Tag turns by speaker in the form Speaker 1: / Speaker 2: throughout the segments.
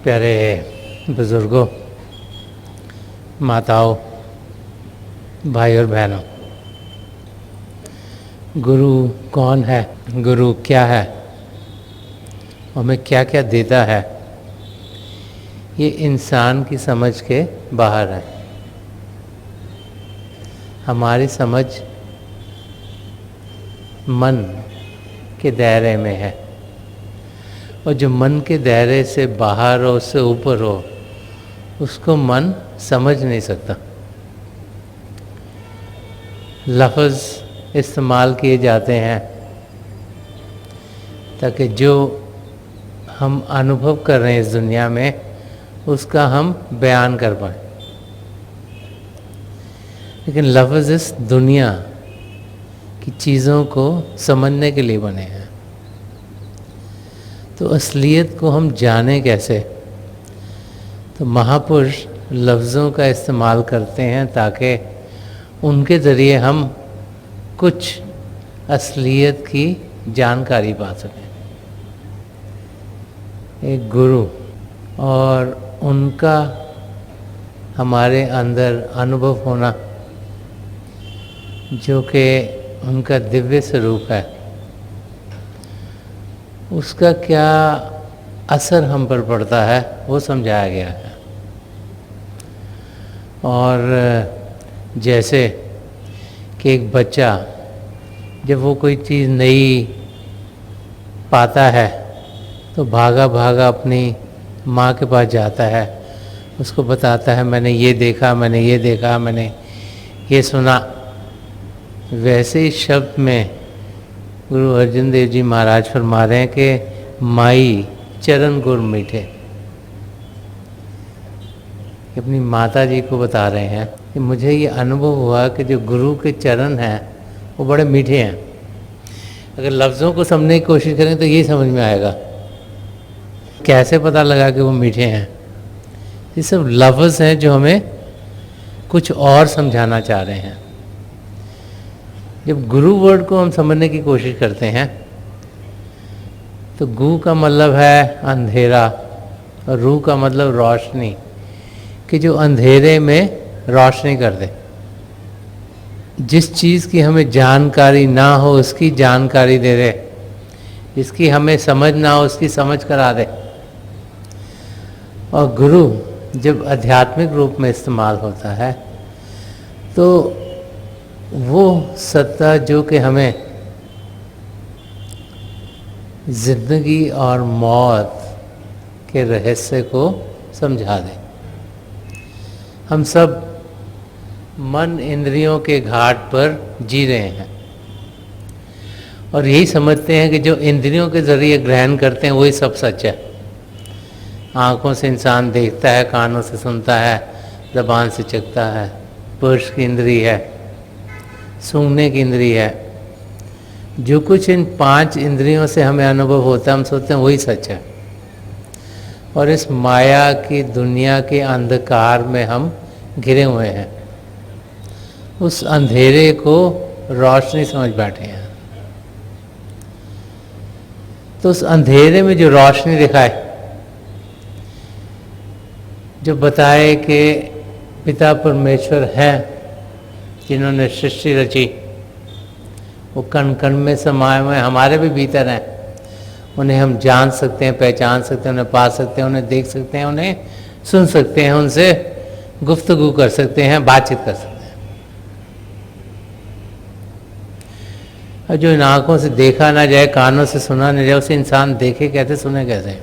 Speaker 1: प्यारे बुज़ुर्गों, माताओं, भाई और बहनों, गुरु कौन है, गुरु क्या है, हमें क्या क्या देता है, ये इंसान की समझ के बाहर है। हमारी समझ मन के दायरे में है, और जो मन के दायरे से बाहर हो, उससे ऊपर हो, उसको मन समझ नहीं सकता। लफ्ज़ इस्तेमाल किए जाते हैं ताकि जो हम अनुभव कर रहे हैं इस दुनिया में, उसका हम बयान कर पाएँ। लेकिन लफ्ज़ इस दुनिया की चीज़ों को समझने के लिए बने हैं। तो असलियत को हम जाने कैसे? तो महापुरुष लफ्ज़ों का इस्तेमाल करते हैं ताकि उनके ज़रिए हम कुछ असलियत की जानकारी पा सकें। एक गुरु और उनका हमारे अंदर अनुभव होना, जो कि उनका दिव्य स्वरूप है, उसका क्या असर हम पर पड़ता है वो समझाया गया है। और जैसे कि एक बच्चा जब वो कोई चीज़ नई पाता है तो भागा भागा अपनी माँ के पास जाता है, उसको बताता है मैंने ये देखा, मैंने ये देखा, मैंने ये सुना। वैसे ही शब्द में गुरु अर्जुन देव जी महाराज फरमा रहे हैं कि माई चरण गुर मीठे। अपनी माता जी को बता रहे हैं कि मुझे ये अनुभव हुआ कि जो गुरु के चरण हैं वो बड़े मीठे हैं। अगर लफ्ज़ों को समझने की कोशिश करें तो ये समझ में आएगा। कैसे पता लगा कि वो मीठे हैं? ये सब लफ्ज़ हैं जो हमें कुछ और समझाना चाह रहे हैं। जब गुरु वर्ड को हम समझने की कोशिश करते हैं तो गु का मतलब है अंधेरा और रू का मतलब रोशनी, कि जो अंधेरे में रोशनी कर दे। जिस चीज़ की हमें जानकारी ना हो उसकी जानकारी दे दे, जिसकी हमें समझ ना हो उसकी समझ करा दे। और गुरु जब आध्यात्मिक रूप में इस्तेमाल होता है तो वो सत्ता जो कि हमें जिंदगी और मौत के रहस्य को समझा दे। हम सब मन इंद्रियों के घाट पर जी रहे हैं और यही समझते हैं कि जो इंद्रियों के ज़रिए ग्रहण करते हैं वही सब सच है। आँखों से इंसान देखता है, कानों से सुनता है, ज़बान से चखता है, स्पर्श की इंद्रिय है, सूंघने की इंद्रिय है। जो कुछ इन 5 इंद्रियों से हमें अनुभव होता है हम सोचते हैं वही सच है। और इस माया की दुनिया के अंधकार में हम घिरे हुए हैं, उस अंधेरे को रोशनी समझ बैठे हैं। तो उस अंधेरे में जो रोशनी दिखाए, जो बताए कि पिता परमेश्वर हैं जिन्होंने सृष्टि रची, वो कण कण में समाये हुए हमारे भी भीतर हैं। उन्हें हम जान सकते हैं, पहचान सकते हैं, उन्हें पा सकते हैं, उन्हें देख सकते हैं, उन्हें सुन सकते हैं, उनसे गुफ्तगू कर सकते हैं, बातचीत कर सकते हैं। और जो इन आँखों से देखा ना जाए, कानों से सुना ना जाए, उसे इंसान देखे कैसे, सुने कैसे?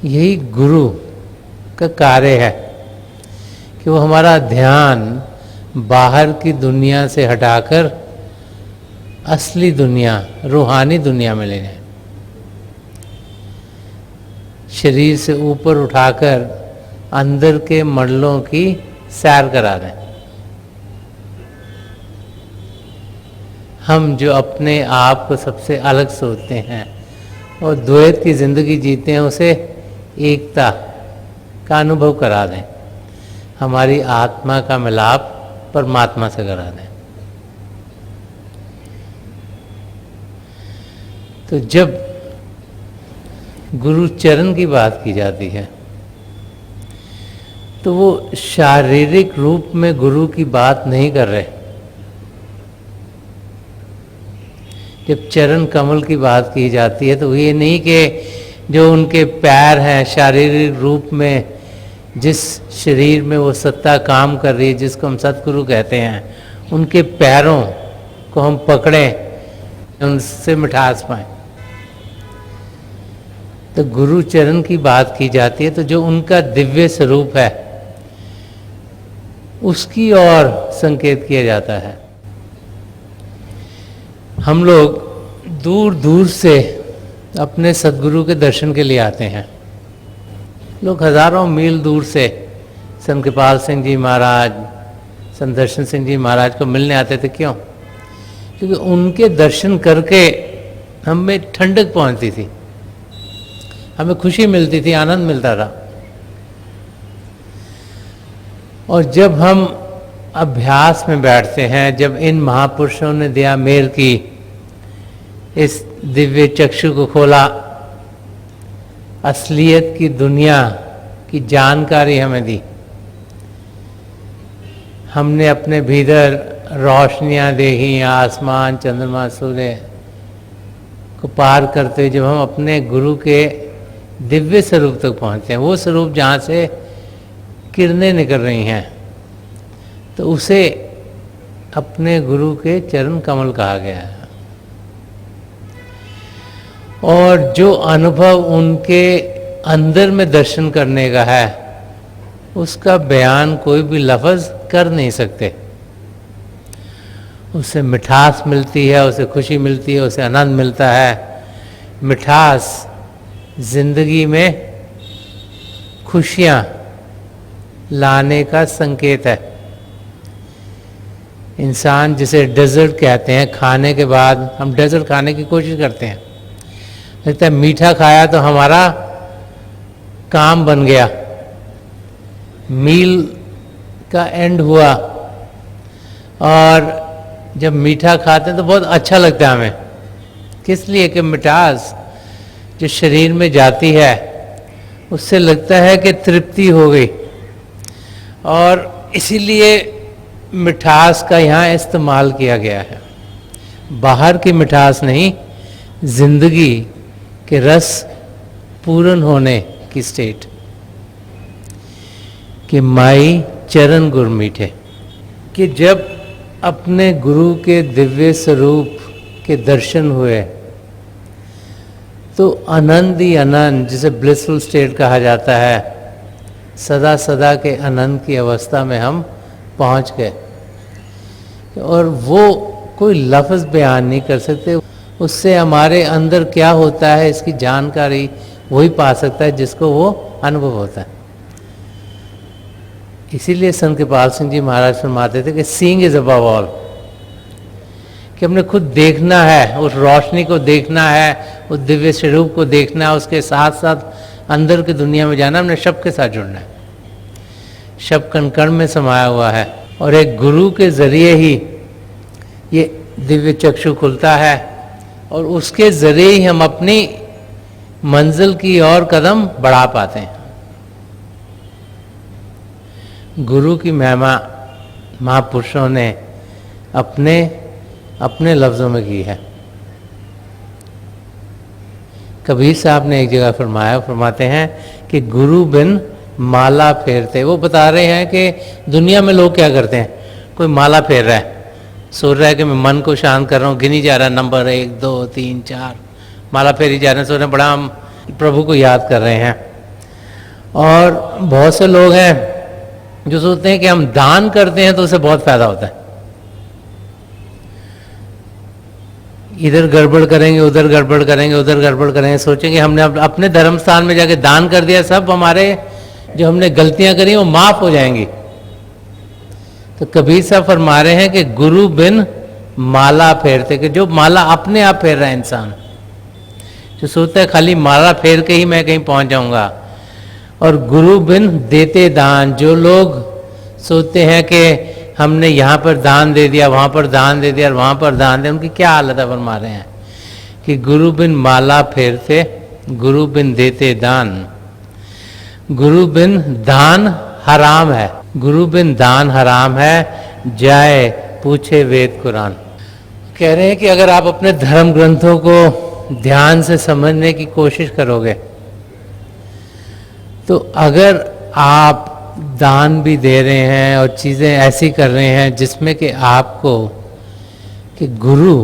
Speaker 1: यही गुरु का कार्य है कि वो हमारा ध्यान बाहर की दुनिया से हटाकर असली दुनिया, रूहानी दुनिया में ले जाए। शरीर से ऊपर उठाकर अंदर के मंडलों की सैर करा दें। हम जो अपने आप को सबसे अलग सोचते हैं और द्वैत की ज़िंदगी जीते हैं, उसे एकता का अनुभव करा दें। हमारी आत्मा का मिलाप परमात्मा से करा दें। तो जब गुरु चरण की बात की जाती है, तो वो शारीरिक रूप में गुरु की बात नहीं कर रहे। जब चरण कमल की बात की जाती है तो ये नहीं कि जो उनके पैर हैं, शारीरिक रूप में जिस शरीर में वो सत्ता काम कर रही है, जिसको हम सतगुरु कहते हैं, उनके पैरों को हम पकड़ें, उनसे मिठास पाएं। तो गुरु चरण की बात की जाती है, तो जो उनका दिव्य स्वरूप है उसकी ओर संकेत किया जाता है। हम लोग दूर दूर से अपने सद्गुरु के दर्शन के लिए आते हैं। लोग हजारों मील दूर से संत कृपाल सिंह जी महाराज, संत दर्शन सिंह जी महाराज को मिलने आते थे। क्यों? क्योंकि उनके दर्शन करके हमें ठंडक पहुंचती थी, हमें खुशी मिलती थी, आनंद मिलता था। और जब हम अभ्यास में बैठते हैं, जब इन महापुरुषों ने दया मेल की, इस दिव्य चक्षु को खोला, असलियत की दुनिया की जानकारी हमें दी, हमने अपने भीतर रोशनियां देखी, आसमान, चंद्रमा, सूर्य को पार करते हुए जब हम अपने गुरु के दिव्य स्वरूप तक पहुंचते हैं, वो स्वरूप जहाँ से किरणें निकल रही हैं, तो उसे अपने गुरु के चरण कमल कहा गया है। और जो अनुभव उनके अंदर में दर्शन करने का है, उसका बयान कोई भी लफ्ज़ कर नहीं सकते। उसे मिठास मिलती है, उसे खुशी मिलती है, उसे आनंद मिलता है। मिठास जिंदगी में खुशियाँ लाने का संकेत है। इंसान जिसे डेजर्ट कहते हैं, खाने के बाद हम डेजर्ट खाने की कोशिश करते हैं, लगता है मीठा खाया तो हमारा काम बन गया, मील का एंड हुआ। और जब मीठा खाते हैं तो बहुत अच्छा लगता है हमें। किस लिए? कि मिठास जो शरीर में जाती है उससे लगता है कि तृप्ति हो गई, और इसीलिए मिठास का यहाँ इस्तेमाल किया गया है। बाहर की मिठास नहीं, जिंदगी के रस पूर्ण होने की स्टेट कि माई चरण गुर मीठे, कि जब अपने गुरु के दिव्य स्वरूप के दर्शन हुए तो आनंद ही आनंद, जिसे ब्लिसफुल स्टेट कहा जाता है, सदा सदा के आनंद की अवस्था में हम पहुंच गए। और वो कोई लफ्ज़ बयान नहीं कर सकते। उससे हमारे अंदर क्या होता है इसकी जानकारी वही पा सकता है जिसको वो अनुभव होता है। इसीलिए संत कृपाल सिंह जी महाराज फरमाते थे कि सीइंग इज अबव ऑल, कि हमने खुद देखना है, उस रोशनी को देखना है, उस दिव्य स्वरूप को देखना है, उसके साथ साथ अंदर की दुनिया में जाना, हमने शब्द के साथ जुड़ना है। शब्द कण कण में समाया हुआ है, और एक गुरु के जरिए ही ये दिव्य चक्षु खुलता है, और उसके जरिए ही हम अपनी मंजिल की ओर कदम बढ़ा पाते हैं। गुरु की महिमा महापुरुषों ने अपने अपने लफ्ज़ों में की है। कबीर साहब ने एक जगह फरमाते हैं कि गुरु बिन माला फेरते। वो बता रहे हैं कि दुनिया में लोग क्या करते हैं, कोई माला फेर रहा है, सोच रहा है कि मैं मन को शांत कर रहा हूँ, गिनी जा रहा है नंबर 1 2 3 4, माला फेरी जा रहे हैं, सोच रहे हैं बड़ा हम प्रभु को याद कर रहे हैं। और बहुत से लोग हैं जो सोचते हैं कि हम दान करते हैं तो उससे बहुत फायदा होता है, इधर गड़बड़ करेंगे, उधर गड़बड़ करेंगे, उधर गड़बड़ करेंगे, सोचेंगे हमने अपने धर्म स्थान में जाके दान कर दिया, सब हमारे जो हमने गलतियां करी वो माफ हो जाएंगी। तो कबीर साहब फरमा रहे हैं कि गुरु बिन माला फेरते, कि जो माला अपने आप फेर रहा है इंसान, जो सोचता है खाली माला फेर के ही मैं कहीं पहुंच जाऊंगा, और गुरु बिन देते दान, जो लोग सोचते हैं कि हमने यहाँ पर दान दे दिया, वहाँ पर दान दे दिया और वहाँ पर दान दे, उनकी क्या हालत है फरमा रहे हैं कि गुरु बिन माला फेरते गुरु बिन देते दान, गुरु बिन दान हराम है, गुरु बिन दान हराम है, जाए पूछे वेद कुरान। कह रहे हैं कि अगर आप अपने धर्म ग्रंथों को ध्यान से समझने की कोशिश करोगे तो अगर आप दान भी दे रहे हैं और चीज़ें ऐसी कर रहे हैं जिसमें कि आपको कि गुरु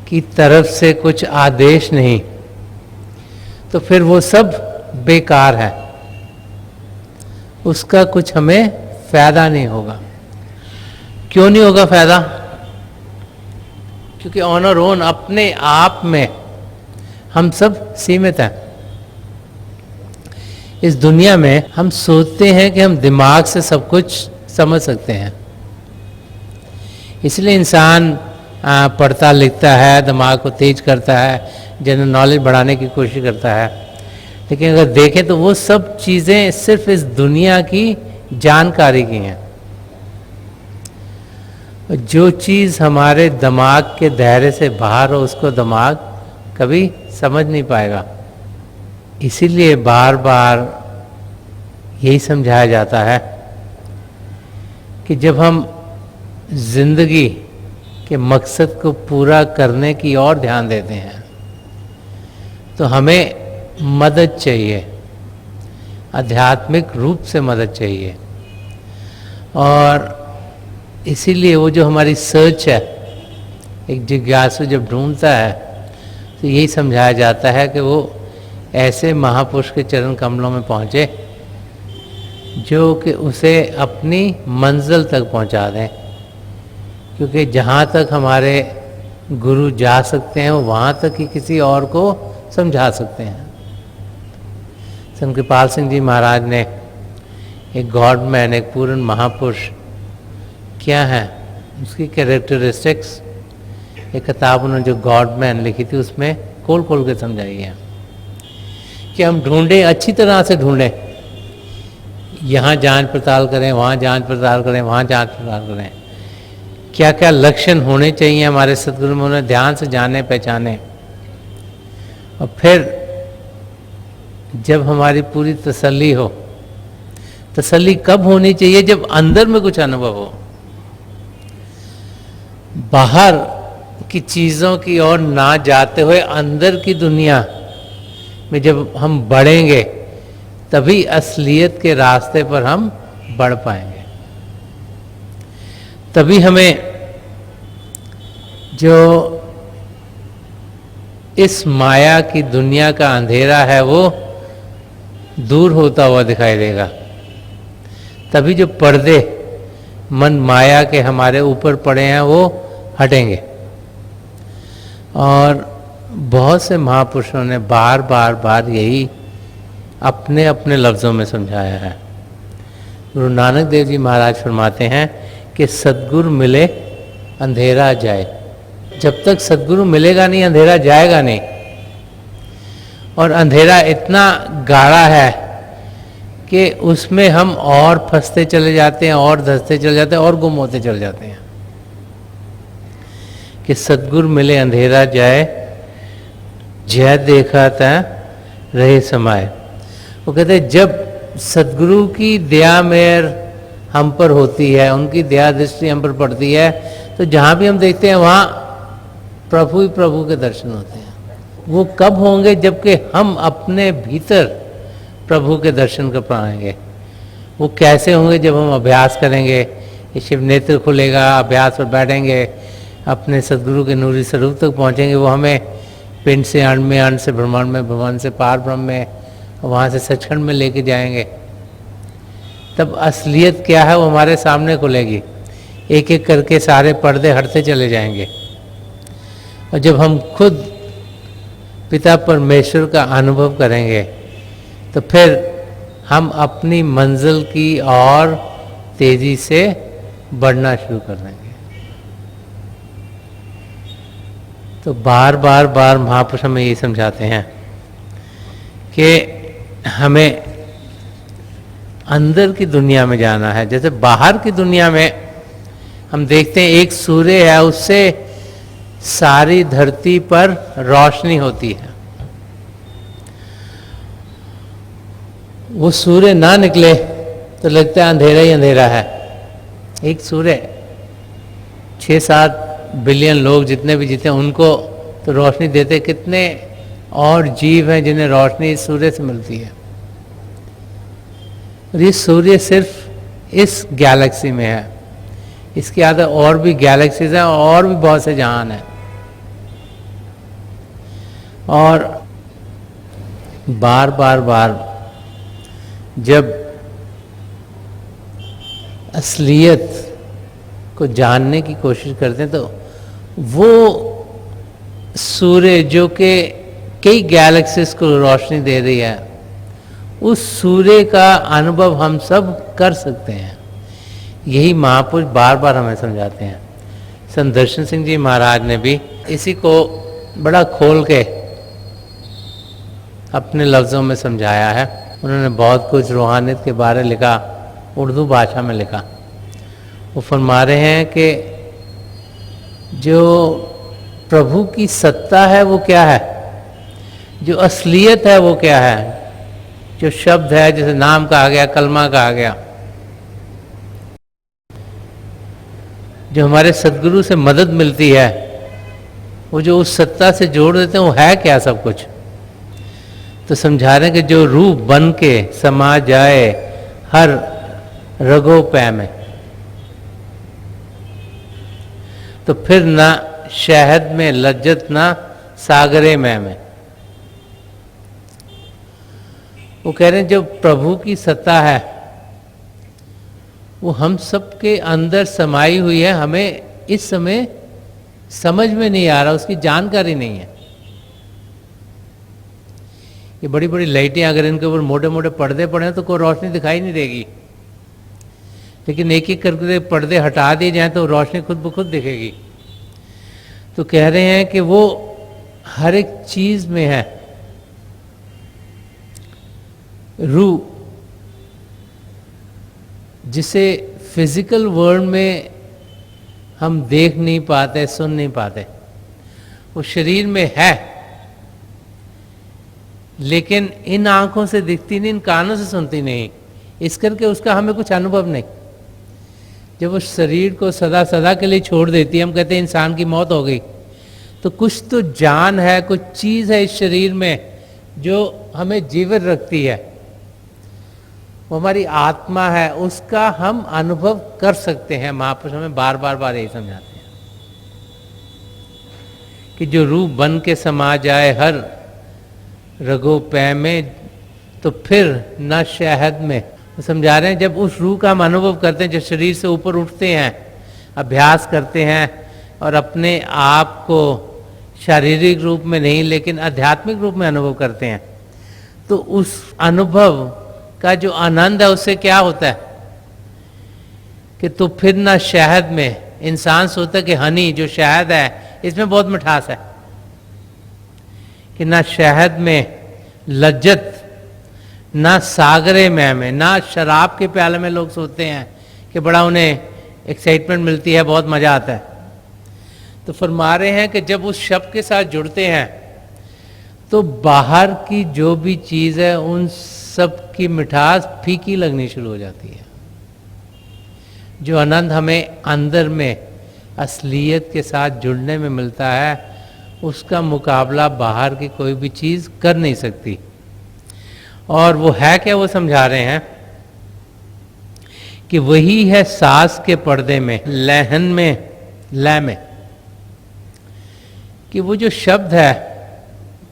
Speaker 1: की तरफ से कुछ आदेश नहीं, तो फिर वो सब बेकार है, उसका कुछ हमें फायदा नहीं होगा। क्यों नहीं होगा फायदा? क्योंकि ऑन और ओन अपने आप में हम सब सीमित हैं। इस दुनिया में हम सोचते हैं कि हम दिमाग से सब कुछ समझ सकते हैं, इसलिए इंसान पढ़ता लिखता है, दिमाग को तेज करता है, जनरल नॉलेज बढ़ाने की कोशिश करता है। लेकिन अगर देखें तो वो सब चीज़ें सिर्फ इस दुनिया की जानकारी की हैं। जो चीज़ हमारे दिमाग के दायरे से बाहर हो उसको दिमाग कभी समझ नहीं पाएगा। इसीलिए बार बार यही समझाया जाता है कि जब हम जिंदगी के मकसद को पूरा करने की ओर ध्यान देते हैं तो हमें मदद चाहिए, आध्यात्मिक रूप से मदद चाहिए। और इसीलिए वो जो हमारी सर्च है, एक जिज्ञासु जब ढूंढता है तो यही समझाया जाता है कि वो ऐसे महापुरुष के चरण कमलों में पहुँचे जो कि उसे अपनी मंजिल तक पहुँचा दें। क्योंकि जहाँ तक हमारे गुरु जा सकते हैं वो वहाँ तक ही किसी और को समझा सकते हैं। संत कृपाल सिंह जी महाराज ने एक गॉड मैन, एक पूर्ण महापुरुष क्या है उसकी कैरेक्टरिस्टिक्स, एक किताब उन्होंने जो गॉड मैन लिखी थी उसमें खोल खोल के समझाई है कि हम ढूंढें, अच्छी तरह से ढूंढें, यहाँ जांच पड़ताल करें, वहाँ जांच पड़ताल करें, वहाँ जांच पड़ताल करें, क्या क्या लक्षण होने चाहिए हमारे सदगुरु में, उन्हें ध्यान से जाने पहचाने। और फिर जब हमारी पूरी तसल्ली हो, तसल्ली कब होनी चाहिए? जब अंदर में कुछ अनुभव हो। बाहर की चीज़ों की ओर ना जाते हुए अंदर की दुनिया में जब हम बढ़ेंगे तभी असलियत के रास्ते पर हम बढ़ पाएंगे। तभी हमें जो इस माया की दुनिया का अंधेरा है वो दूर होता हुआ दिखाई देगा। तभी जो पर्दे मन माया के हमारे ऊपर पड़े हैं वो हटेंगे। और बहुत से महापुरुषों ने बार बार बार यही अपने अपने लफ्ज़ों में समझाया है। गुरु नानक देव जी महाराज फरमाते हैं कि सद्गुरु मिले अंधेरा जाए। जब तक सद्गुरु मिलेगा नहीं अंधेरा जाएगा नहीं। और अंधेरा इतना गाढ़ा है कि उसमें हम और फंसते चले जाते हैं, और धंसते चले जाते हैं, और गुम होते चले जाते हैं। कि सद्गुरु मिले अंधेरा जाए, जय देखा था रहे समाये। वो कहते हैं जब सद्गुरु की दया मेहर हम पर होती है, उनकी दया दृष्टि हम पर पड़ती है, तो जहाँ भी हम देखते हैं वहाँ प्रभु ही प्रभु के दर्शन होते हैं। वो कब होंगे? जबकि हम अपने भीतर प्रभु के दर्शन कर पाएंगे। वो कैसे होंगे? जब हम अभ्यास करेंगे, ये शिव नेत्र खुलेगा, अभ्यास पर बैठेंगे, अपने सद्गुरु के नूरी स्वरूप तक पहुँचेंगे। वो हमें पिंड से अण्ड में, अण्ड से ब्रह्मांड में, ब्रह्मांड से पार ब्रह्म में, वहाँ से सचखंड में लेके जाएंगे। तब असलियत क्या है वो हमारे सामने खुलेगी। एक एक करके सारे पर्दे हटते चले जाएंगे। और जब हम खुद पिता परमेश्वर का अनुभव करेंगे तो फिर हम अपनी मंजिल की और तेजी से बढ़ना शुरू कर देंगे। तो बार बार बार महापुरुष हमें ये समझाते हैं कि हमें अंदर की दुनिया में जाना है। जैसे बाहर की दुनिया में हम देखते हैं एक सूर्य है, उससे सारी धरती पर रोशनी होती है। वो सूर्य ना निकले तो लगता है अंधेरा ही अंधेरा है। एक सूर्य 6-7 बिलियन लोग जितने भी जीते उनको तो रोशनी देते, कितने और जीव हैं जिन्हें रोशनी इस सूर्य से मिलती है। और ये सूर्य सिर्फ इस गैलेक्सी में है, इसके आगे और भी गैलेक्सीज हैं और भी बहुत से जहान हैं। और बार बार बार जब असलियत को जानने की कोशिश करते हैं तो वो सूर्य जो कि कई गैलेक्सीज को रोशनी दे रही है, उस सूर्य का अनुभव हम सब कर सकते हैं। यही महापुरुष बार बार हमें समझाते हैं। संत दर्शन सिंह जी महाराज ने भी इसी को बड़ा खोल के अपने लफ्ज़ों में समझाया है। उन्होंने बहुत कुछ रूहानियत के बारे लिखा, उर्दू भाषा में लिखा। वो फरमा रहे हैं कि जो प्रभु की सत्ता है वो क्या है, जो असलियत है वो क्या है, जो शब्द है जैसे नाम कहा गया, कलमा कहा गया, जो हमारे सदगुरु से मदद मिलती है, वो जो उस सत्ता से जोड़ देते हैं वो है क्या सब कुछ। तो समझा रहे हैं कि जो रूह बन के समा जाए हर रगो पै में, तो फिर ना शहद में लज्जत ना सागरे में। वो कह रहे हैं जो प्रभु की सत्ता है वो हम सब के अंदर समाई हुई है, हमें इस समय समझ में नहीं आ रहा, उसकी जानकारी नहीं है। ये बड़ी बड़ी लाइटें अगर इनके ऊपर मोटे मोटे पर्दे पड़े तो कोई रोशनी दिखाई नहीं देगी, लेकिन एक एक करके पर्दे हटा दिए जाएं तो रोशनी खुद ब खुद दिखेगी। तो कह रहे हैं कि वो हर एक चीज में है। रूह जिसे फिजिकल वर्ल्ड में हम देख नहीं पाते, सुन नहीं पाते, वो शरीर में है, लेकिन इन आंखों से दिखती नहीं, इन कानों से सुनती नहीं, इस करके उसका हमें कुछ अनुभव नहीं। जब वो शरीर को सदा सदा के लिए छोड़ देती है, हम कहते हैं इंसान की मौत हो गई, तो कुछ तो जान है, कुछ चीज़ है इस शरीर में जो हमें जीवित रखती है, वो हमारी आत्मा है, उसका हम अनुभव कर सकते हैं। महापुरुष हमें बार बार बार यही समझाते हैं कि जो रूह बन के समा जाए हर रगो पै में, तो फिर न शहद में। तो समझा रहे हैं जब उस रूह का हम अनुभव करते हैं, जब शरीर से ऊपर उठते हैं, अभ्यास करते हैं और अपने आप को शारीरिक रूप में नहीं लेकिन आध्यात्मिक रूप में अनुभव करते हैं, तो उस अनुभव का जो आनंद है उससे क्या होता है कि तो फिर ना शहद में, इंसान सोचता है कि हनी जो शहद है इसमें बहुत मिठास है, कि ना शहद में लज्जत, ना सागरे में, ना शराब के प्याले में। लोग सोचते हैं कि बड़ा उन्हें एक्साइटमेंट मिलती है, बहुत मजा आता है। तो फरमा रहे हैं कि जब उस शब्द के साथ जुड़ते हैं तो बाहर की जो भी चीज है उन सब की मिठास फीकी लगनी शुरू हो जाती है। जो आनंद हमें अंदर में असलियत के साथ जुड़ने में मिलता है, उसका मुकाबला बाहर की कोई भी चीज कर नहीं सकती। और वो है क्या, वो समझा रहे हैं कि वही है सांस के पर्दे में, लहन में, लय में, कि वो जो शब्द है,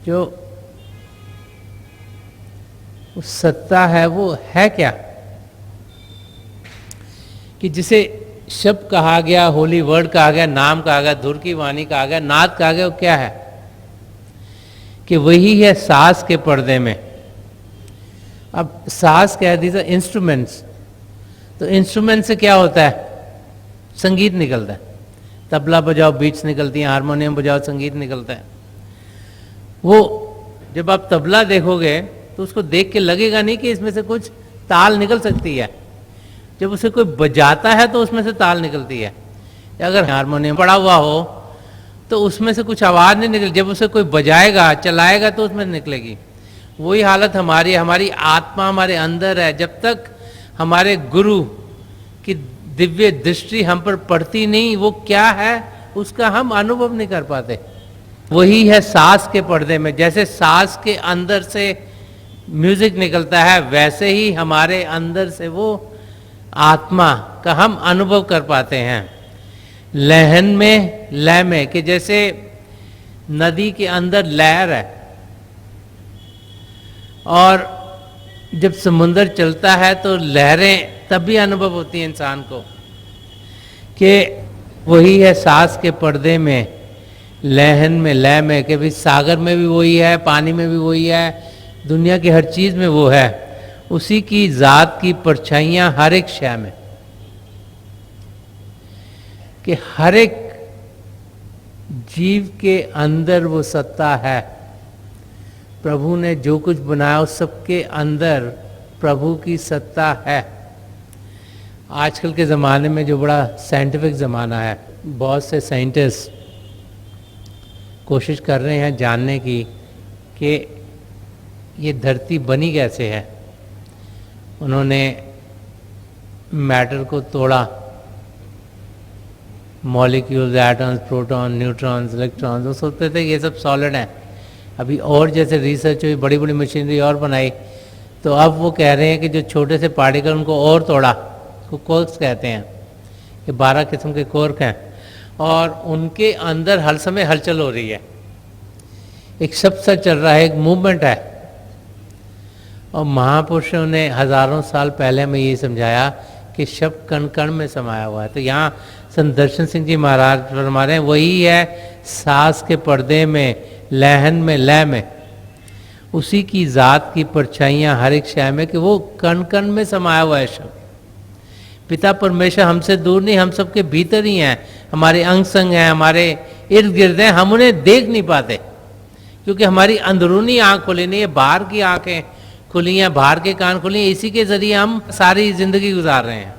Speaker 1: जो सत्ता है, वो है क्या, कि जिसे शब्द कहा गया, होली वर्ड कहा गया, नाम कहा गया, धुर की वाणी कहा गया, नाद कहा गया, वो क्या है कि वही है सांस के पर्दे में। अब सांस कह दीजिए इंस्ट्रूमेंट्स, तो इंस्ट्रूमेंट से क्या होता है, संगीत निकलता है। तबला बजाओ बीट्स निकलती हैं, हारमोनियम बजाओ संगीत निकलता है। वो जब आप तबला देखोगे तो उसको देख के लगेगा नहीं कि इसमें से कुछ ताल निकल सकती है। जब उसे कोई बजाता है तो उसमें से ताल निकलती है। अगर हारमोनियम पड़ा हुआ हो तो उसमें से कुछ आवाज़ नहीं निकल, जब उसे कोई बजाएगा, चलाएगा तो उसमें निकलेगी। वही हालत हमारी, हमारी आत्मा हमारे अंदर है। जब तक हमारे गुरु की दिव्य दृष्टि हम पर पड़ती नहीं, वो क्या है उसका हम अनुभव नहीं कर पाते। वही है सांस के पर्दे में, जैसे सांस के अंदर से म्यूजिक निकलता है, वैसे ही हमारे अंदर से वो आत्मा का हम अनुभव कर पाते हैं। लहन में, लय में, कि जैसे नदी के अंदर लहर है और जब समुद्र चलता है तो लहरें तब भी अनुभव होती हैं इंसान को, कि वही है सांस के पर्दे में, लहन में, लय में, कि भी सागर में भी वही है, पानी में भी वही है, दुनिया की हर चीज में वो है। उसी की जात की परछाइयां हर एक शय में, कि हर एक जीव के अंदर वो सत्ता है। प्रभु ने जो कुछ बनाया उस सबके अंदर प्रभु की सत्ता है। आजकल के ज़माने में जो बड़ा साइंटिफिक ज़माना है, बहुत से साइंटिस्ट कोशिश कर रहे हैं जानने की कि ये धरती बनी कैसे है। उन्होंने मैटर को तोड़ा, molecules, atoms, proton, neutrons, electrons, वो सोचते थे ये सब सॉलिड हैं। अभी और जैसे रिसर्च हुई, बड़ी बड़ी मशीनरी और बनाई, तो अब वो कह रहे हैं कि जो छोटे से पार्टिकल उनको और तोड़ा, उसको कोर्क्स कहते हैं, कि 12 किस्म के कोर्क हैं और उनके अंदर हर समय हलचल हो रही है, एक शब्द सा चल रहा है, एक मूवमेंट है। और महापुरुषों ने हजारों साल पहले हमें ये समझाया कि शब्द कण कण में समाया हुआ है। तो यहाँ संत दर्शन सिंह जी महाराज फरमा रहे हैं वही है सांस के पर्दे में, लहन में, लय में, उसी की जात की परछाइयां हर एक शय में, कि वो कण कण में समाया हुआ है शब्द। पिता परमेश्वर हमसे दूर नहीं, हम सबके भीतर ही हैं, हमारे अंग संग हैं, हमारे इर्द गिर्द हैं, हम उन्हें देख नहीं पाते क्योंकि हमारी अंदरूनी आंख खुली नहीं है, बाहर की आंखें खुली हैं, बाहर के कान खुली हैं, इसी के जरिए हम सारी जिंदगी गुजार रहे हैं।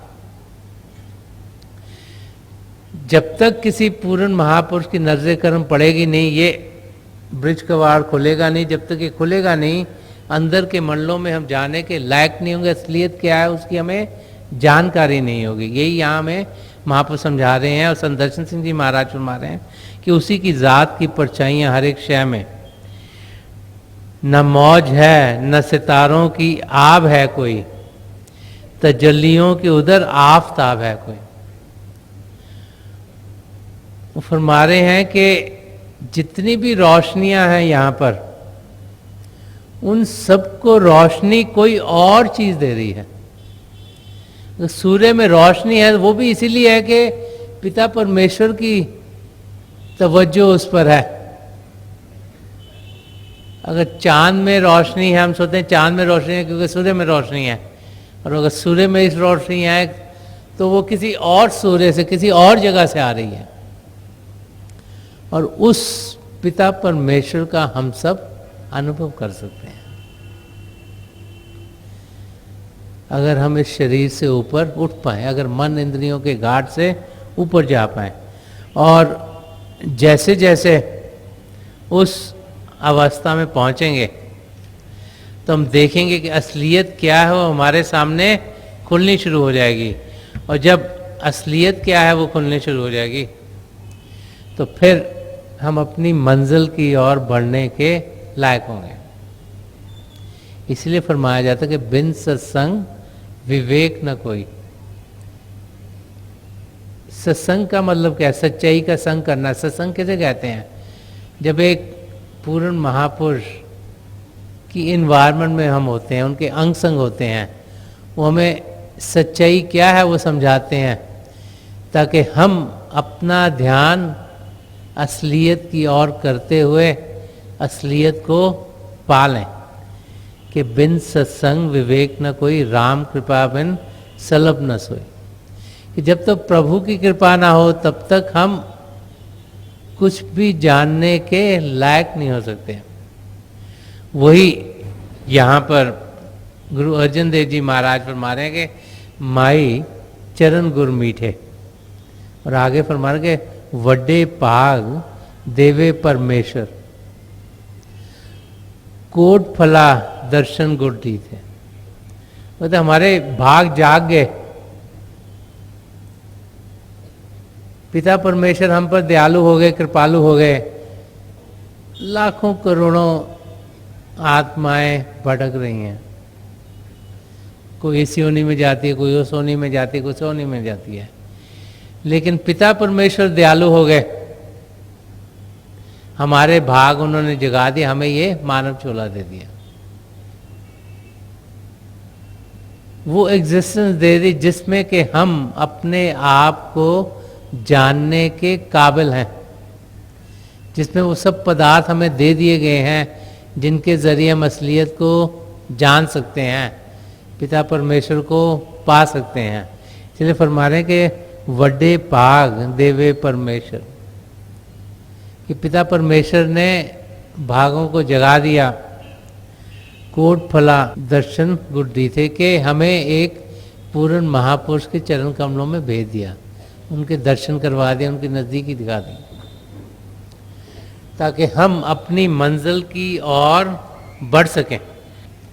Speaker 1: जब तक किसी पूर्ण महापुरुष की नजर कर्म पड़ेगी नहीं, ये ब्रिज कवाड़ खुलेगा नहीं। जब तक ये खुलेगा नहीं, अंदर के मंडलों में हम जाने के लायक नहीं होंगे। असलियत क्या है उसकी हमें जानकारी नहीं होगी। यही यहाँ हमें महापुरुष समझा रहे हैं और संत दर्शन सिंह जी महाराज फरमा रहे हैं कि उसी की जात की परछाइयां हर एक शय में। न मौज है न सितारों की आब है कोई, तजल्लियों के उधर आफताब है कोई। वो फरमा रहे हैं कि जितनी भी रोशनियां हैं यहाँ पर, उन सबको रोशनी कोई और चीज दे रही है। तो सूर्य में रोशनी है वो भी इसीलिए है कि पिता परमेश्वर की तवज्जो उस पर है। अगर चांद में रोशनी है, हम सोचते हैं चांद में रोशनी है क्योंकि सूर्य में रोशनी है, और अगर सूर्य में इस रोशनी है तो वो किसी और सूर्य से, किसी और जगह से आ रही है। और उस पिता परमेश्वर का हम सब अनुभव कर सकते हैं अगर हम इस शरीर से ऊपर उठ पाए, अगर मन इंद्रियों के घाट से ऊपर जा पाए। और जैसे जैसे उस अवस्था में पहुंचेंगे तो हम देखेंगे कि असलियत क्या है वो हमारे सामने खुलनी शुरू हो जाएगी। और जब असलियत क्या है वो खुलनी शुरू हो जाएगी तो फिर हम अपनी मंजिल की ओर बढ़ने के लायक होंगे। इसलिए फरमाया जाता है कि बिन सत्संग विवेक न कोई। सत्संग का मतलब क्या है? सच्चाई का संग करना। सत्संग किसे कहते हैं? जब एक पूर्ण महापुरुष की इन्वायरमेंट में हम होते हैं, उनके अंग संग होते हैं, वो हमें सच्चाई क्या है वो समझाते हैं, ताकि हम अपना ध्यान असलियत की ओर करते हुए असलियत को पालें। कि बिन सत्संग विवेक न कोई, राम कृपा बिन सलभ न सोई। कि जब तक प्रभु की कृपा ना हो तब तक हम कुछ भी जानने के लायक नहीं हो सकते। वही यहाँ पर गुरु अर्जन देव जी महाराज फरमा रहे हैं कि माई चरण गुर मीठे, और आगे फरमा रहे कि वड्डे पाग देवे परमेश्वर, कोट फला दर्शन गुड्डी थे, वो तो हमारे भाग जाग गए। पिता परमेश्वर हम पर दयालु हो गए, कृपालु हो गए। लाखों करोड़ों आत्माएं भटक रही हैं, कोई इस योनि में जाती है, कोई उस योनि में जाती है, कोई उस योनि में जाती है, लेकिन पिता परमेश्वर दयालु हो गए, हमारे भाग उन्होंने जगा दिए, हमें ये मानव चोला दे दिया, वो एग्जिस्टेंस दे दी जिसमें कि हम अपने आप को जानने के काबिल हैं, जिसमें वो सब पदार्थ हमें दे दिए गए हैं जिनके जरिए हम असलियत को जान सकते हैं, पिता परमेश्वर को पा सकते हैं। इसलिए फरमा रहे हैं कि वड्डे भाग देवे परमेश्वर, कि पिता परमेश्वर ने भागों को जगा दिया। कोट फला दर्शन गुड्डी थे कि हमें एक पूर्ण महापुरुष के चरण कमलों में भेज दिया, उनके दर्शन करवा दिए, उनकी नज़दीकी दिखा दी, ताकि हम अपनी मंजिल की ओर बढ़ सकें।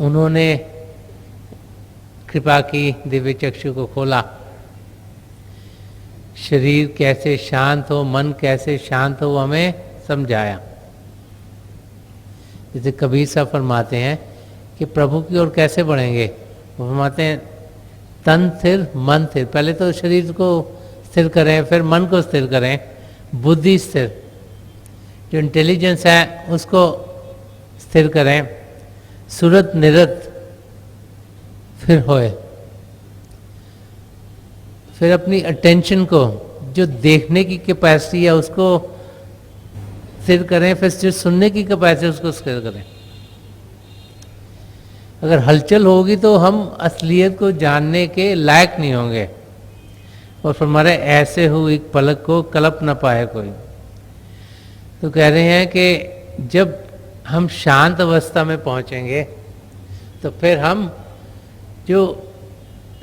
Speaker 1: उन्होंने कृपा की, दिव्य चक्षु को खोला, शरीर कैसे शांत हो, मन कैसे शांत हो, वो हमें समझाया। जैसे कबीर साहब फरमाते हैं कि प्रभु की ओर कैसे बढ़ेंगे, वो फरमाते हैं तन स्थिर मन स्थिर। पहले तो शरीर को स्थिर करें, फिर मन को स्थिर करें, बुद्धि स्थिर, जो इंटेलिजेंस है उसको स्थिर करें, सुरत निरत फिर होए, फिर अपनी अटेंशन को, जो देखने की कैपेसिटी है उसको स्थिर करें, फिर जो सुनने की कैपेसिटी उसको स्थिर करें। अगर हलचल होगी तो हम असलियत को जानने के लायक नहीं होंगे। और फिर हमारे ऐसे हो एक पलक को कल्प न पाए कोई। तो कह रहे हैं कि जब हम शांत अवस्था में पहुंचेंगे तो फिर हम जो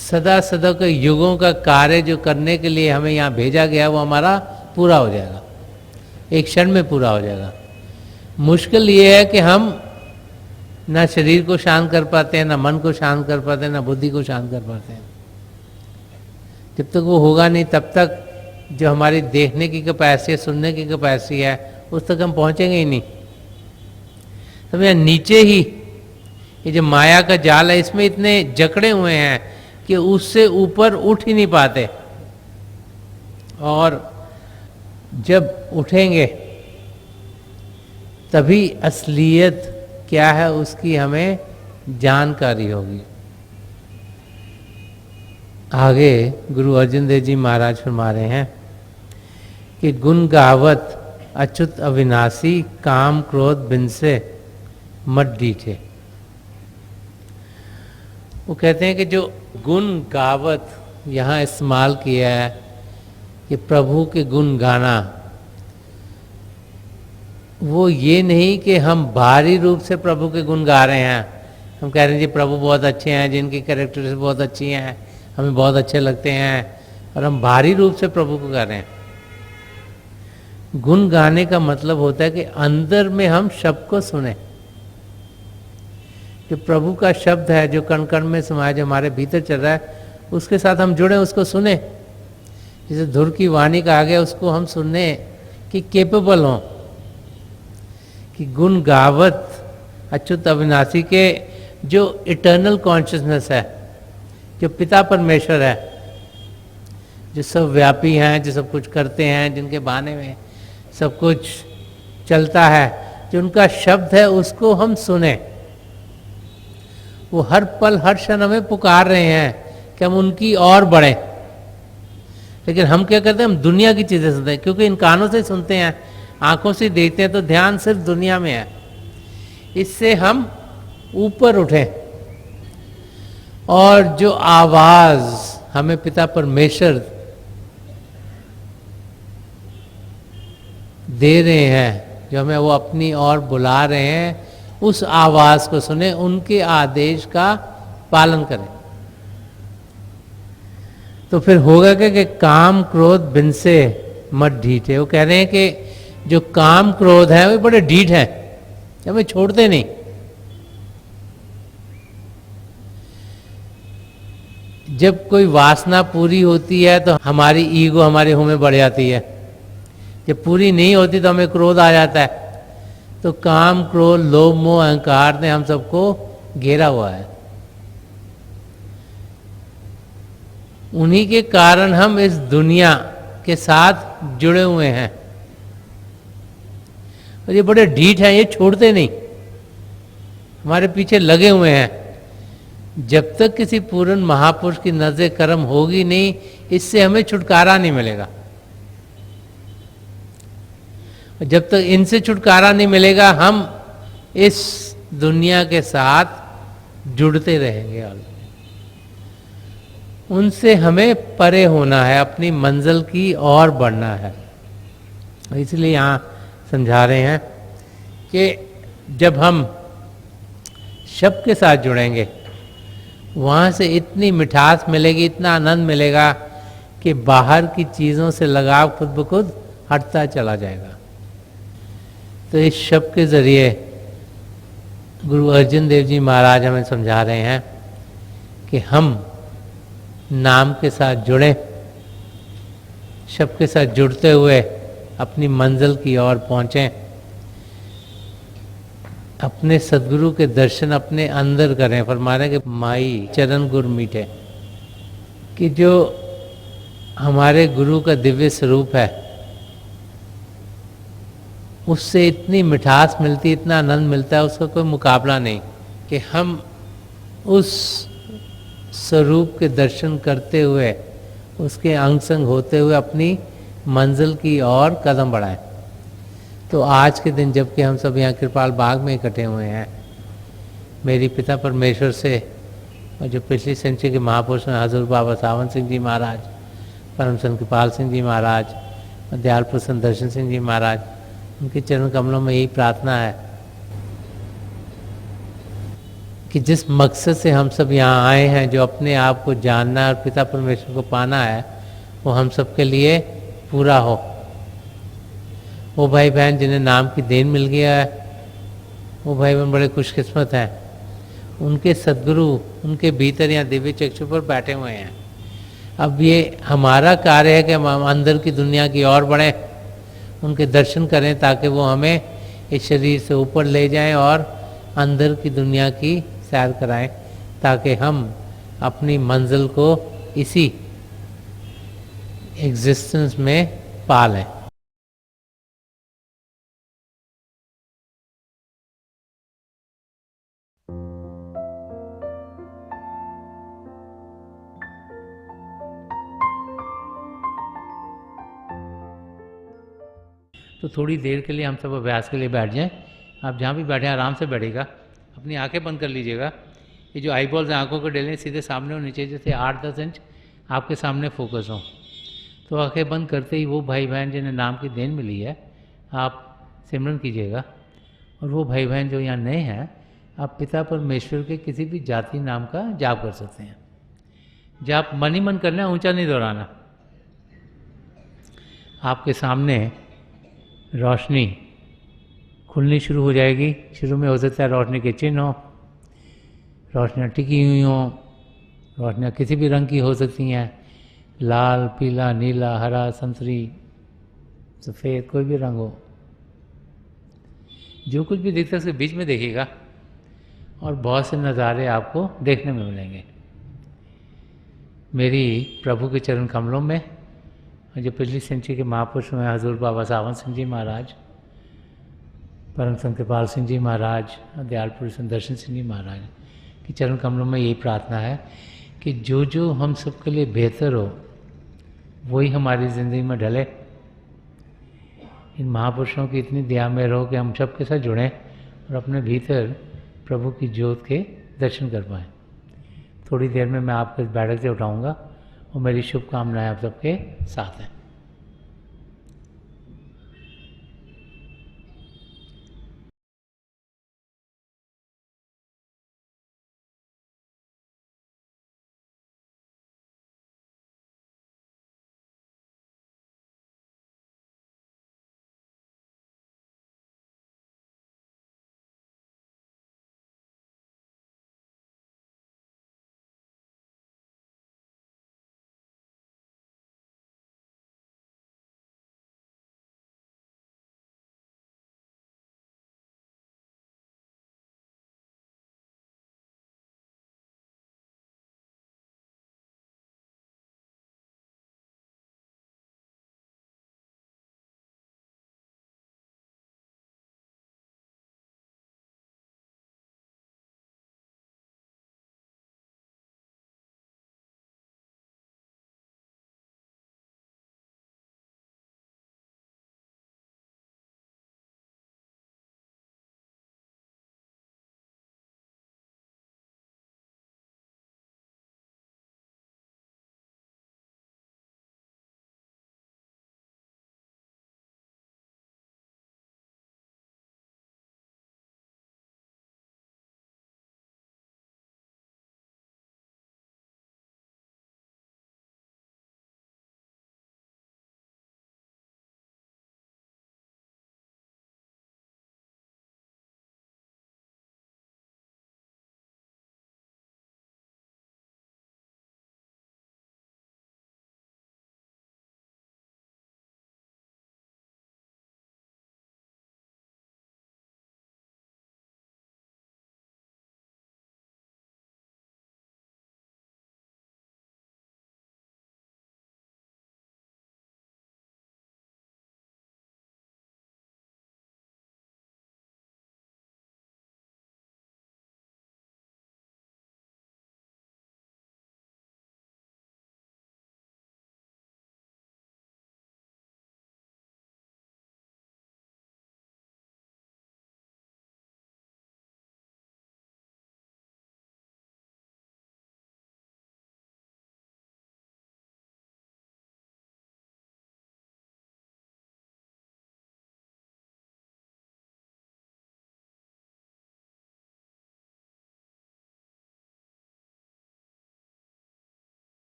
Speaker 1: सदा सदा के युगों का कार्य जो करने के लिए हमें यहाँ भेजा गया वो हमारा पूरा हो जाएगा, एक क्षण में पूरा हो जाएगा। मुश्किल ये है कि हम ना शरीर को शांत कर पाते हैं, ना मन को शांत कर पाते हैं, ना बुद्धि को शांत कर पाते हैं। जब तक वो होगा नहीं तब तक जो हमारी देखने की कैपेसिटी है, सुनने की कैपेसिटी है, उस तक हम पहुंचेंगे ही नहीं। तो यहाँ नीचे ही ये जो माया का जाल है इसमें इतने जकड़े हुए हैं कि उससे ऊपर उठ ही नहीं पाते, और जब उठेंगे तभी असलियत क्या है उसकी हमें जानकारी होगी। आगे गुरु अर्जुन देव जी महाराज फरमा रहे हैं कि गुण गावत अच्युत अविनाशी, काम क्रोध बिन से मत डीठे। वो कहते हैं कि जो गुण गावत यहाँ इस्तेमाल किया है कि प्रभु के गुण गाना, वो ये नहीं कि हम बाहरी रूप से प्रभु के गुण गा रहे हैं, हम कह रहे हैं जी प्रभु बहुत अच्छे हैं, जिनकी कैरेक्टरिस्टिक्स बहुत अच्छी हैं, हमें बहुत अच्छे लगते हैं, और हम बाहरी रूप से प्रभु को गा रहे हैं। गुण गाने का मतलब होता है कि अंदर में हम शब्द को सुने, जो प्रभु का शब्द है, जो कण कण में समाया, जो हमारे भीतर चल रहा है, उसके साथ हम जुड़े, उसको सुने। जैसे धुर की वाणी का आ गया, उसको हम सुनने की केपेबल हों, कि गुण गावत अच्युत अविनाशी के जो इटर्नल कॉन्शियसनेस है, जो पिता परमेश्वर है, जो सब व्यापी हैं, जो सब कुछ करते हैं, जिनके बहाने में सब कुछ चलता है, जो उनका शब्द है उसको हम सुने। वो हर पल हर क्षण हमें पुकार रहे हैं कि हम उनकी ओर बढ़ें, लेकिन हम क्या करते हैं, हम दुनिया की चीज़ें सुनते हैं, क्योंकि इन कानों से सुनते हैं, आंखों से देखते हैं, तो ध्यान सिर्फ दुनिया में है। इससे हम ऊपर उठें और जो आवाज़ हमें पिता परमेश्वर दे रहे हैं, जो हमें वो अपनी ओर बुला रहे हैं, उस आवाज़ को सुने, उनके आदेश का पालन करें। तो फिर होगा क्या कि काम क्रोध बिन से मत ढीठे। वो कह रहे हैं कि जो काम क्रोध है वो बड़े ढीठ हैं, हमें छोड़ते नहीं। जब कोई वासना पूरी होती है तो हमारी ईगो हमारे हो में बढ़ जाती है, जब पूरी नहीं होती तो हमें क्रोध आ जाता है। तो काम, क्रोध, लोभ, मोह, अहंकार ने हम सबको घेरा हुआ है। उन्हीं के कारण हम इस दुनिया के साथ जुड़े हुए हैं। और ये बड़े ढीठ हैं, ये छोड़ते नहीं, हमारे पीछे लगे हुए हैं। जब तक किसी पूर्ण महापुरुष की नजर कर्म होगी नहीं, इससे हमें छुटकारा नहीं मिलेगा। जब तक इनसे छुटकारा नहीं मिलेगा, हम इस दुनिया के साथ जुड़ते रहेंगे। उनसे हमें परे होना है, अपनी मंजिल की ओर बढ़ना है। इसलिए यहाँ समझा रहे हैं कि जब हम शब्द के साथ जुड़ेंगे, वहाँ से इतनी मिठास मिलेगी, इतना आनंद मिलेगा कि बाहर की चीज़ों से लगाव खुद ब खुद हटता चला जाएगा। तो इस शब्द के ज़रिए गुरु अर्जन देव जी महाराज हमें समझा रहे हैं कि हम नाम के साथ जुड़ें, शब्द के साथ जुड़ते हुए अपनी मंजिल की ओर पहुँचें, अपने सदगुरु के दर्शन अपने अंदर करें। फरमा रहे कि माई चरण गुर मीठे, कि जो हमारे गुरु का दिव्य स्वरूप है, उससे इतनी मिठास मिलती, इतना आनंद मिलता है, उसका कोई मुकाबला नहीं। कि हम उस स्वरूप के दर्शन करते हुए, उसके अंग संग होते हुए अपनी मंजिल की ओर कदम बढ़ाएं। तो आज के दिन जबकि हम सब यहाँ कृपाल बाग में इकट्ठे हुए हैं, मेरी पिता परमेश्वर से और जो पिछली सेंचुरी के महापुरुष हैं हजूर बाबा सावन सिंह जी महाराज, परम संत कृपाल सिंह जी महाराज और दयाल प्रसन्न दर्शन सिंह जी महाराज, उनके चरण कमलों में यही प्रार्थना है कि जिस मकसद से हम सब यहाँ आए हैं, जो अपने आप को जानना और पिता परमेश्वर को पाना है, वो हम सब के लिए पूरा हो। वो भाई बहन जिन्हें नाम की देन मिल गया है, वो भाई बहन बड़े खुशकिस्मत हैं। उनके सद्गुरु उनके भीतर यहाँ दिव्य चक्षु पर बैठे हुए हैं। अब ये हमारा कार्य है कि हम अंदर की दुनिया की ओर बढ़ें, उनके दर्शन करें, ताकि वो हमें इस शरीर से ऊपर ले जाएं और अंदर की दुनिया की सैर कराएं, ताकि हम अपनी मंजिल को इसी एग्जिस्टेंस में पा लें। तो थोड़ी देर के लिए हम सब अभ्यास के लिए बैठ जाएं। आप जहाँ भी बैठे आराम से बैठेगा, अपनी आंखें बंद कर लीजिएगा। ये जो आई बॉल्स हैं आँखों के डेले सीधे सामने और नीचे जैसे 8-10 इंच आपके सामने फोकस हो। तो आंखें बंद करते ही वो भाई बहन जिन्हें नाम की देन मिली है, आप सिमरन कीजिएगा। और वो भाई बहन जो यहाँ नए हैं, आप पिता परमेश्वर के किसी भी जाति नाम का जाप कर सकते हैं। जाप मन ही मन करना, ऊंचा नहीं दोहराना। आपके सामने रोशनी खुलनी शुरू हो जाएगी। शुरू में हो सकता है रोशनी के चिन्ह हो, रोशनियाँ टिकी हुई हों, रोशनियाँ किसी भी रंग की हो सकती हैं, लाल, पीला, नीला, हरा, संतरी, सफ़ेद, कोई भी रंग हो। जो कुछ भी दिखता है उसके बीच में देखिएगा और बहुत से नज़ारे आपको देखने में मिलेंगे। मेरी प्रभु के चरण कमलों में जो पिछली सेंचुरी के महापुरुष हैं हजूर बाबा सावन सिंह जी महाराज, परम संत कृपाल सिंह जी महाराज, दयाल पुरुष दर्शन सिंह जी महाराज की चरण कमलों में यही प्रार्थना है कि जो जो हम सबके लिए बेहतर हो वही हमारी ज़िंदगी में ढले। इन महापुरुषों की इतनी दया में रहो कि हम सब के साथ जुड़ें और अपने भीतर प्रभु की ज्योत के दर्शन कर पाएँ। थोड़ी देर में मैं आपको इस बैठक से उठाऊँगा और मेरी शुभकामनाएं आप सबके साथ हैं।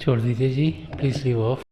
Speaker 1: छोड़ दीजिए जी, प्लीज़ लीव ऑफ।